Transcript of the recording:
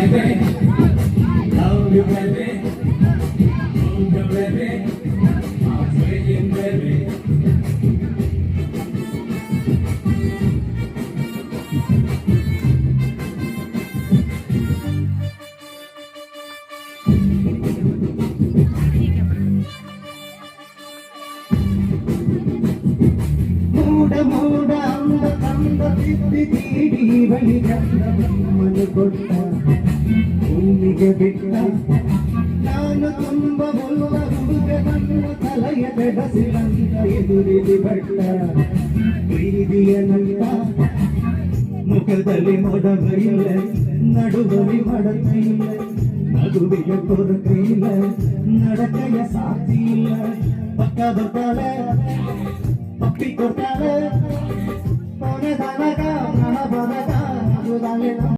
baby, love you baby, hold you baby, I'm waiting baby. ಮೂಡ ಅಂದ ಕಂದ ಬಿದ್ದಿ ತೀಡಿ ಬಳಿ ಮನೆ ಕೊಟ್ಟ ಭೂಮಿಗೆ ಬಿಟ್ಟ ನಾನು ತುಂಬ ಒಲ್ಲ ಹುಡುಗ ನನ್ನ ತಲೆಯ ಬೆಡಸಿದಂತ ಎದುರಿಲಿ ಬಟ್ಟ ಬೀದಿಯ ನಂತ ಮುಖದಲ್ಲಿ ಮೊಡಗೈಲ ನಡುವಲಿ ಮಡಕೈಲ ನಗುವಿಗೆ ಕೊರಕೈಲ ನಡಕೆಯ ಸಾಕ್ಷಿಯಿಲ್ಲ ಪಕ್ಕ ಬರ್ತಾಳೆ ಪಪ್ಪಿ ಕೊಡ್ತಾಳೆ